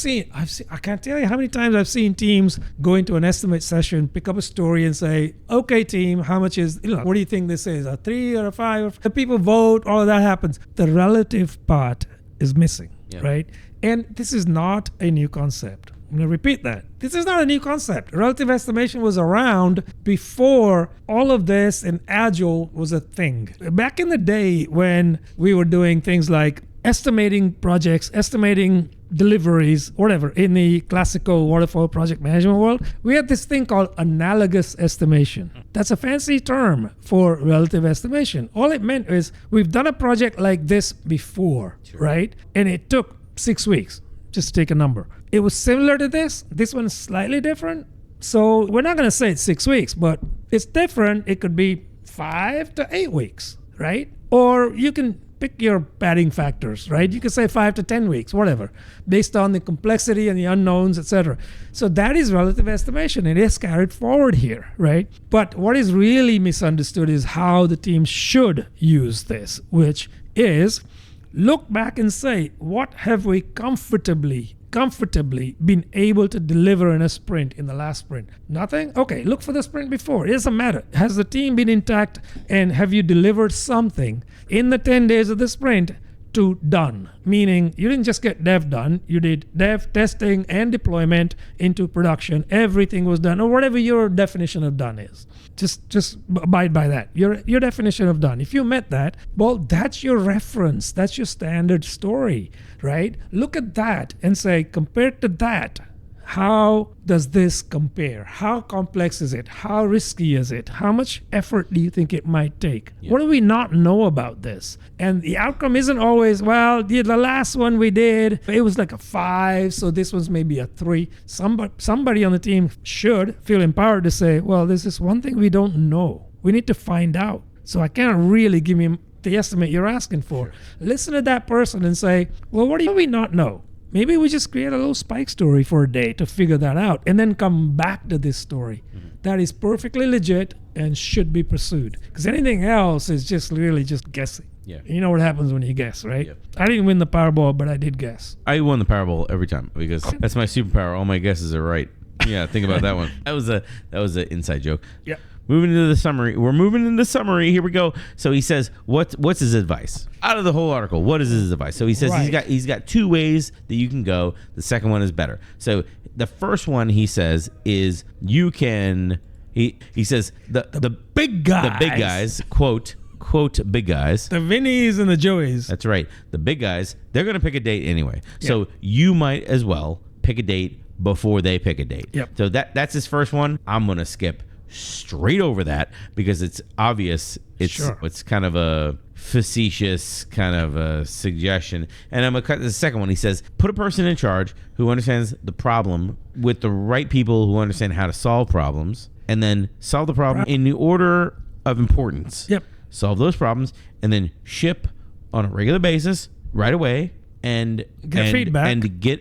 can't tell you how many times I've seen teams go into an estimate session, pick up a story and say, okay, team, how much is, what do you think this is? A 3 or a 5? The people vote, all of that happens. The relative part is missing, right? And this is not a new concept. I'm going to repeat that. This is not a new concept. Relative estimation was around before all of this, and Agile was a thing. Back in the day when we were doing things like estimating projects, estimating deliveries, whatever, in the classical waterfall project management world, we had this thing called analogous estimation. That's a fancy term for relative estimation. All it meant is we've done a project like this before, right? And it took 6 weeks. Just to take a number. It was similar to this. This one's slightly different. So we're not going to say it's 6 weeks, but it's different. It could be 5 to 8 weeks, right? Or you can pick your padding factors, right? You can say 5 to 10 weeks, whatever, based on the complexity and the unknowns, etc. So that is relative estimation. It is carried forward here, right? But what is really misunderstood is how the team should use this, which is look back and say, what have we comfortably comfortably been able to deliver in a sprint, in the last sprint? Nothing? Okay, look for the sprint before. It doesn't matter. Has the team been intact, and have you delivered something in the 10 days of the sprint to done? Meaning you didn't just get dev done, you did dev, testing, and deployment into production. Everything was done, or whatever your definition of done is. Just abide by that. Your definition of done. If you met that, well, that's your reference. That's your standard story, right? Look at that and say, compared to that, how does this compare? How complex is it? How risky is it? How much effort do you think it might take? What do we not know about this? And the outcome isn't always, well, the last one we did, it was like a 5, so this one's maybe a 3. Somebody on the team should feel empowered to say, well, this is one thing we don't know. We need to find out. So I can't really give you the estimate you're asking for. Listen to that person and say, well, what do we not know? Maybe we just create a little spike story for a day to figure that out and then come back to this story. That is perfectly legit and should be pursued. Because anything else is just really just guessing. Yeah. You know what happens when you guess, right? Yep. I didn't win the Powerball, but I did guess. I won the Powerball every time because that's my superpower. All my guesses are right. Yeah, think about that one. That was an inside joke. Yeah. Moving into the summary. We're moving into summary. Here we go. So he says, what's his advice? Out of the whole article, what is his advice? So he says he's got 2 ways that you can go. The second one is better. So the first one he says is you can he says the big guys. The big guys, quote big guys. The Vinnies and the Joeys. That's right. The big guys, they're going to pick a date anyway. Yeah. So you might as well pick a date before they pick a date. Yep. So that's his first one. I'm going to skip straight over that because it's obvious. It's kind of a facetious kind of a suggestion. And I'm going to cut the second one. He says, put a person in charge who understands the problem with the right people who understand how to solve problems, and then solve the problem in the order of importance. Yep. Solve those problems and then ship on a regular basis right away and get feedback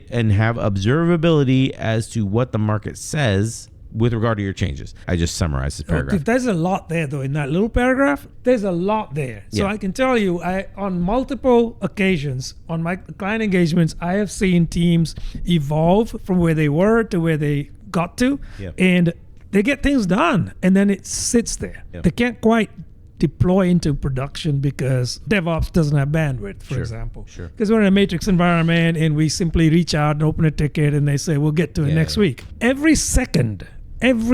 and have observability as to what the market says with regard to your changes. I just summarized this paragraph. Okay, there's a lot there, though, in that little paragraph. There's a lot there. So I can tell you, on multiple occasions, on my client engagements, I have seen teams evolve from where they were to where they got to, and they get things done, and then it sits there. They can't quite deploy into production because DevOps doesn't have bandwidth, for example. Because we're in a matrix environment, and we simply reach out and open a ticket, and they say, we'll get to it next week. Every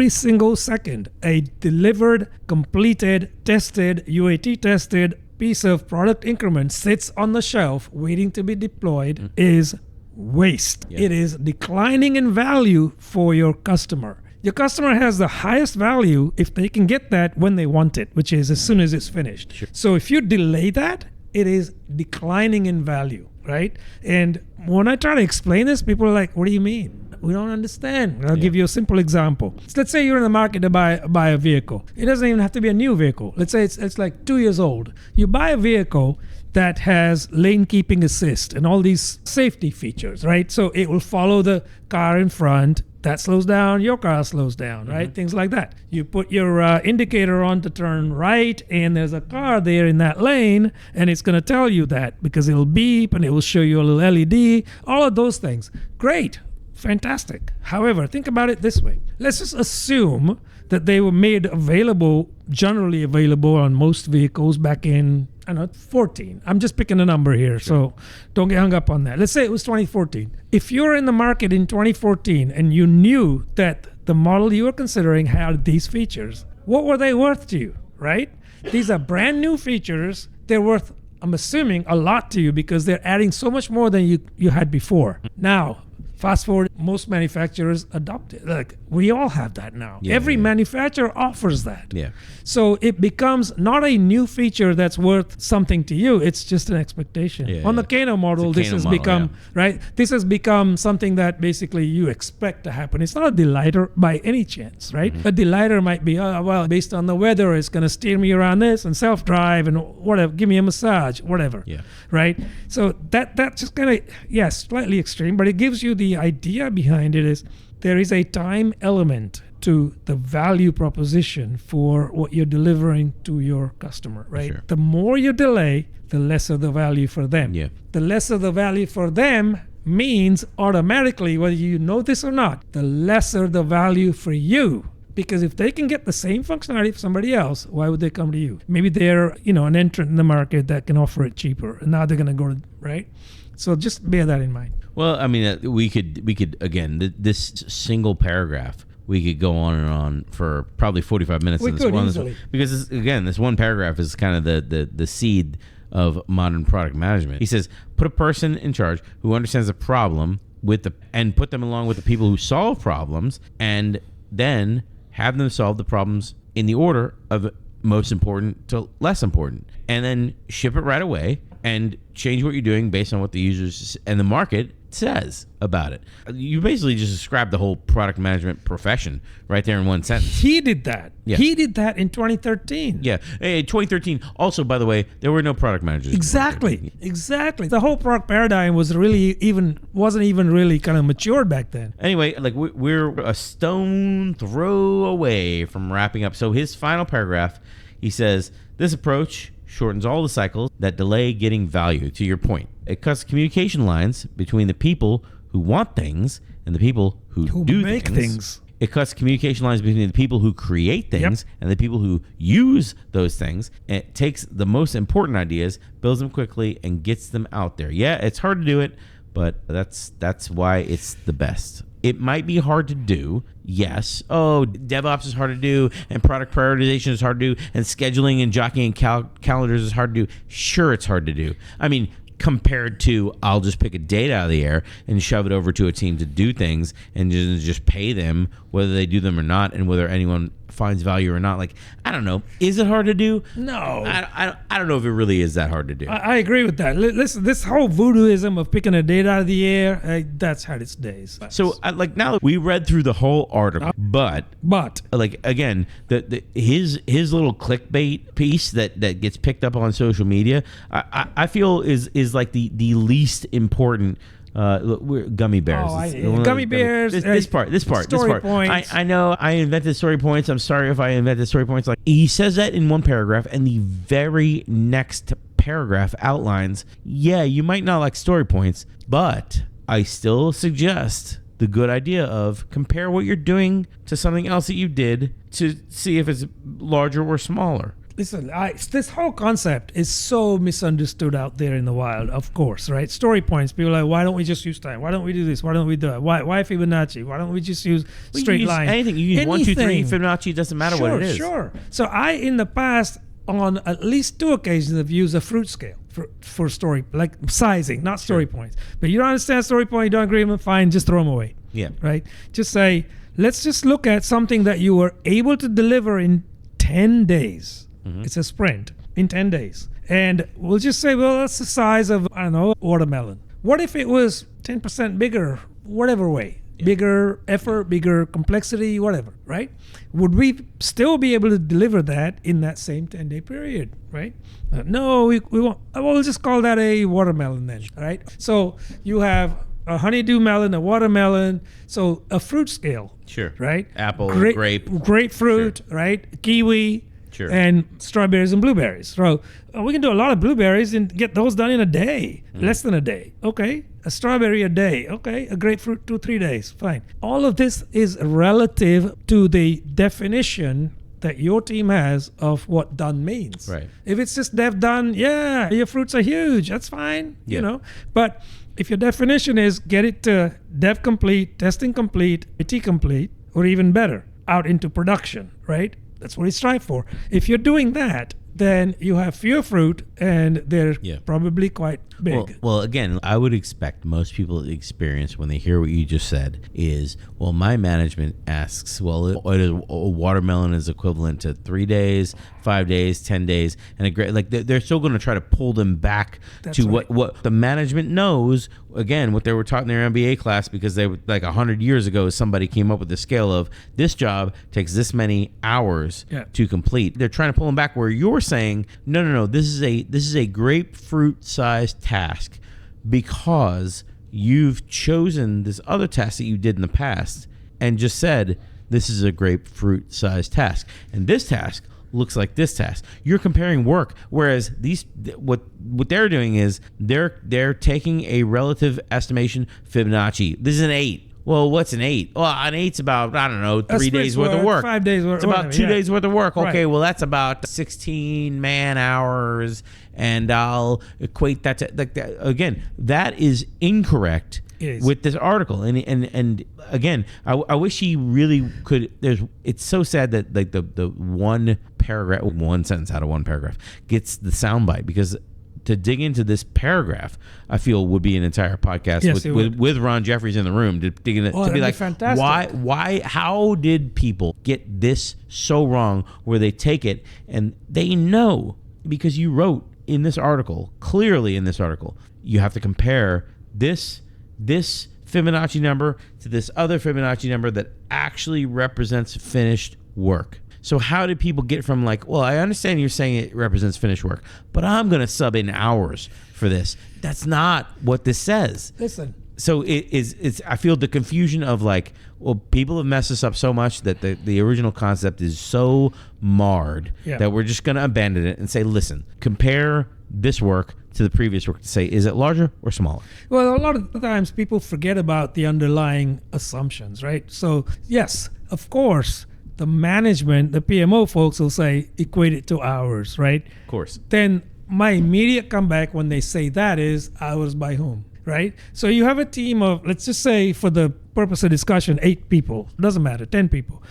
single second, a delivered, completed, tested, UAT tested piece of product increment sits on the shelf waiting to be deployed is waste. It is declining in value for your customer. Your customer has the highest value if they can get that when they want it, which is as soon as it's finished. So if you delay that, it is declining in value, right? And when I try to explain this, people are like, what do you mean? We don't understand. I'll give you a simple example. So let's say you're in the market to buy a vehicle. It doesn't even have to be a new vehicle. Let's say it's like 2 years old. You buy a vehicle that has lane keeping assist and all these safety features, right? So it will follow the car in front. That slows down, your car slows down, right? Things like that. You put your indicator on to turn right, and there's a car there in that lane, and it's going to tell you that because it'll beep and it will show you a little LED, all of those things. Great. Fantastic. However, think about it this way. Let's just assume that they were made available, generally available on most vehicles back in, 14. I'm just picking a number here, so don't get hung up on that. Let's say it was 2014. If you're in the market in 2014 and you knew that the model you were considering had these features, what were they worth to you, right? These are brand new features. They're worth, I'm assuming, a lot to you because they're adding so much more than you had before. Now, fast forward, most manufacturers adopt it. Like, we all have that now. Every manufacturer offers that. So it becomes not a new feature that's worth something to you. It's just an expectation. On the Kano model, this has become, right? This has become something that basically you expect to happen. It's not a delighter by any chance, right? A delighter might be, based on the weather, it's going to steer me around this and self-drive and whatever, give me a massage, whatever, right? So that's just kind of, slightly extreme, but it gives you the idea behind it is there is a time element to the value proposition for what you're delivering to your customer, right? The more you delay, the lesser the value for them. The lesser the value for them means automatically, whether you know this or not, the lesser the value for you. Because if they can get the same functionality for somebody else, why would they come to you? Maybe they're, an entrant in the market that can offer it cheaper, and now they're going to go to, right? So just bear that in mind. Well, I mean, we could again, this single paragraph, we could go on and on for probably 45 minutes. We could easily. Because this one paragraph is kind of the seed of modern product management. He says, put a person in charge who understands the problem and put them along with the people who solve problems, and then have them solve the problems in the order of most important to less important, and then ship it right away and change what you're doing based on what the users and the market says about it. You basically just described the whole product management profession right there in one sentence. He did that. Yeah. He did that in 2013. Yeah. Hey, 2013. Also, by the way, there were no product managers. Exactly. The whole product paradigm wasn't even really kind of matured back then. Anyway, like we're a stone throw away from wrapping up. So his final paragraph, he says, this approach shortens all the cycles that delay getting value. To your point, it cuts communication lines between the people who want things and the people who do make things. It cuts communication lines between the people who create things and the people who use those things. And it takes the most important ideas, builds them quickly, and gets them out there. Yeah, it's hard to do it, but that's why it's the best. It might be hard to do, yes. Oh, DevOps is hard to do, and product prioritization is hard to do, and scheduling and jockeying calendars is hard to do. Sure, it's hard to do. I mean, compared to I'll just pick a date out of the air and shove it over to a team to do things and just pay them whether they do them or not, and whether anyone finds value or not. Like, I don't know. Is it hard to do? No. I don't know if it really is that hard to do. I agree with that. Listen, this whole voodooism of picking a date out of the air, that's had its days. So, now that we read through the whole article, but like, again, his little clickbait piece that gets picked up on social media, I feel is like the least important. Gummy bears. Gummy bears. This part. Story points. I know I invented story points. I'm sorry if I invented story points. Like, he says that in one paragraph, and the very next paragraph outlines, yeah, you might not like story points, but I still suggest the good idea of compare what you're doing to something else that you did to see if it's larger or smaller. Listen, this whole concept is so misunderstood out there in the wild, of course, right? Story points. People are like, why don't we just use time? Why don't we do this? Why don't we do it? Why Fibonacci? Why don't we just use straight line? Anything. You use 1, 2, 3, Fibonacci, doesn't matter what it is. Sure. So I, in the past, on at least 2 occasions, have used a fruit scale for story, like sizing, not story points. But you don't understand story point, you don't agree with them, fine, just throw them away. Yeah. Right? Just say, let's just look at something that you were able to deliver in 10 days. Mm-hmm. It's a sprint in 10 days. And we'll just say, well, that's the size of, I don't know, watermelon. What if it was 10% bigger, whatever way? Yeah. Bigger effort, bigger complexity, whatever, right? Would we still be able to deliver that in that same 10-day period, right? No, we won't. We'll just call that a watermelon then, right? So you have a honeydew melon, a watermelon, so a fruit scale. Sure. Right? Apple, grapefruit, sure. Right? Kiwi. Sure. And strawberries and blueberries. So we can do a lot of blueberries and get those done in a day, less than a day. Okay. A strawberry a day. Okay. A grapefruit 2-3 days. Fine. All of this is relative to the definition that your team has of what done means. Right. If it's just dev done, yeah, your fruits are huge. That's fine. Yeah. But if your definition is get it to dev complete, testing complete, IT complete, or even better, out into production, right? That's what we strive for. If you're doing that, then you have fewer fruit, and they're probably quite big. Well, again, I would expect most people's experience when they hear what you just said is, well, my management asks, well, a watermelon is equivalent to 3 days, 5 days, 10 days, and they're still going to try to pull them back to what the management knows. Again, what they were taught in their MBA class, because they were like 100 years ago, somebody came up with the scale of this job takes this many hours to complete. They're trying to pull them back where you're saying, no, this is a grapefruit-sized task because you've chosen this other task that you did in the past and just said this is a grapefruit-sized task, and this task looks like this task. You're comparing work, whereas what they're doing is they're taking a relative estimation Fibonacci. This is an 8. Well, what's an 8? Well, an 8's about, I don't know, 3 days worth of work. 5 days worth. It's about 2 days worth of work. Okay, Right. well, that's about 16 man hours, and I'll equate that to like that. Again, that is incorrect with this article. And again, I wish he really could. It's so sad that like the one paragraph, one sentence out of one paragraph gets the soundbite, because to dig into this paragraph, I feel would be an entire podcast with Ron Jeffries in the room to dig into, to be like, fantastic. why, how did people get this so wrong where they take it and they know, because you wrote in this article, clearly in this article, you have to compare this Fibonacci number to this other Fibonacci number that actually represents finished work. So how did people get from like, well, I understand you're saying it represents finished work, but I'm going to sub in hours for this. That's not what this says. Listen. So it's I feel the confusion of like, well, people have messed this up so much that the original concept is so marred that we're just going to abandon it and say, listen, compare this work to the previous work to say, is it larger or smaller? Well, a lot of times people forget about the underlying assumptions, right? So yes, of course, the management, the PMO folks will say equate it to hours, right? Of course. Then my immediate comeback when they say that is hours by whom, right? So you have a team of, let's just say for the purpose of discussion, 8 people, doesn't matter, 10 people.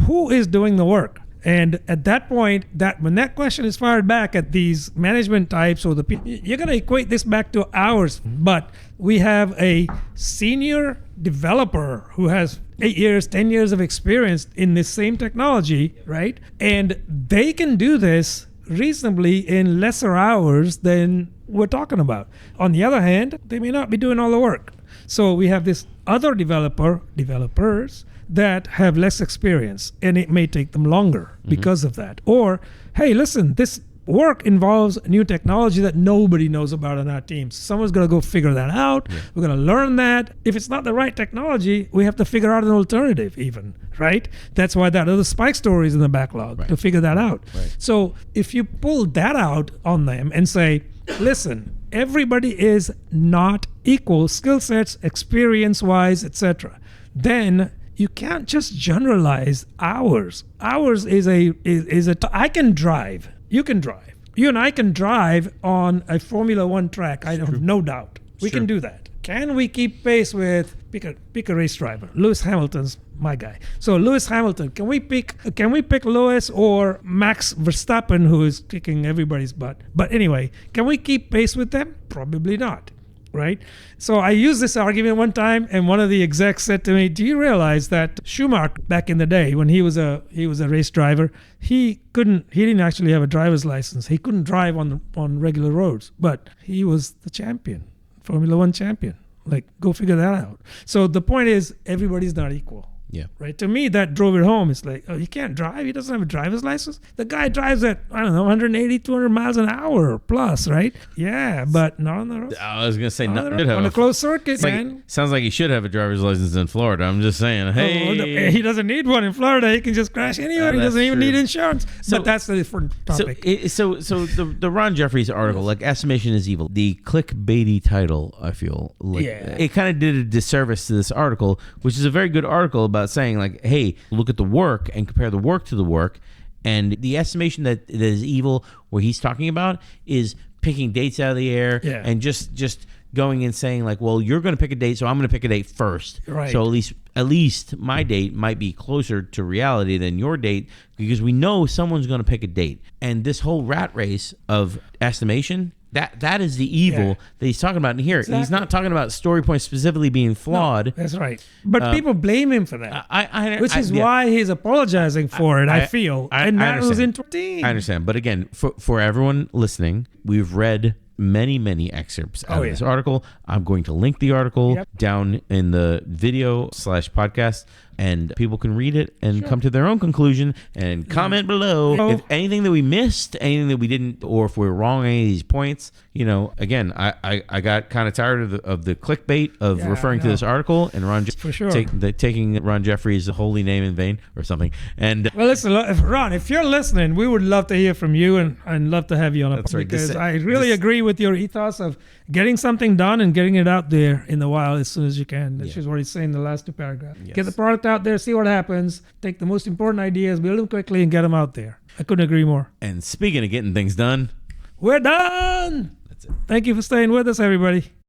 Who is doing the work? And at that point, when that question is fired back at these management types or the people, you're going to equate this back to hours. But we have a senior developer who has 8 years, 10 years of experience in this same technology, right? And they can do this reasonably in lesser hours than we're talking about. On the other hand, they may not be doing all the work. So we have this other developers that have less experience, and it may take them longer because of that. Or, hey, listen, this work involves new technology that nobody knows about on our team. Someone's going to go figure that out. Yeah. We're going to learn that. If it's not the right technology, we have to figure out an alternative even, right? That's why that other spike story is in the backlog, to figure that out. Right. So if you pull that out on them and say, listen, everybody is not equal skill sets, experience-wise, etc., then you can't just generalize hours. Hours is I can drive. You can drive. You and I can drive on a Formula One track. I have no doubt. We can do that. Can we keep pace with pick a race driver? Lewis Hamilton's my guy. So Lewis Hamilton, can we pick Lewis or Max Verstappen, who is kicking everybody's butt? But anyway, can we keep pace with them? Probably not. Right? So I used this argument one time, and one of the execs said to me, do you realize that Schumacher back in the day when he was a race driver, he didn't actually have a driver's license. He couldn't drive on regular roads, but he was the champion, Formula One champion. Like, go figure that out. So the point is, everybody's not equal. Yeah. Right. To me, that drove it home. It's like, oh, he can't drive. He doesn't have a driver's license. The guy drives at, I don't know, 180, 200 miles an hour plus, right? Yeah, but not on the road. I was going to say, not on a closed circuit, man. Sounds like he should have a driver's license in Florida. I'm just saying, hey. He doesn't need one in Florida. He can just crash anywhere. He doesn't even need insurance. But that's a different topic. So the Ron Jeffries article, like Estimation is Evil, the clickbaity title, I feel like it kind of did a disservice to this article, which is a very good article about saying like, hey, look at the work and compare the work to the work. And the estimation that is evil, what he's talking about, is picking dates out of the air and just going and saying like, well, you're going to pick a date, so I'm going to pick a date first. Right. So at least my date might be closer to reality than your date, because we know someone's going to pick a date. And this whole rat race of estimation, that is the evil that he's talking about in here. Exactly. He's not talking about story points specifically being flawed. No, that's right. But people blame him for that, which is why he's apologizing for it, I feel. And that was in 20. I understand. But again, for everyone listening, we've read many excerpts out of this article. I'm going to link the article down in the video /podcast. and people can read it and come to their own conclusion and comment below if anything that we missed, anything that we didn't, or if we're wrong on any of these points. Again, I got kind of tired of the clickbait of referring to this article and Ron for sure taking Ron Jeffries' holy name in vain or something. And well, listen, Ron, if you're listening, we would love to hear from you and love to have you on a podcast, because I really agree with your ethos of getting something done and getting it out there in the wild as soon as you can. That's just what he's saying in the last 2 paragraphs. Get the product out there, see what happens, take the most important ideas, build them quickly, and get them out there. I couldn't agree more. And speaking of getting things done, we're done. That's it. Thank you for staying with us, everybody.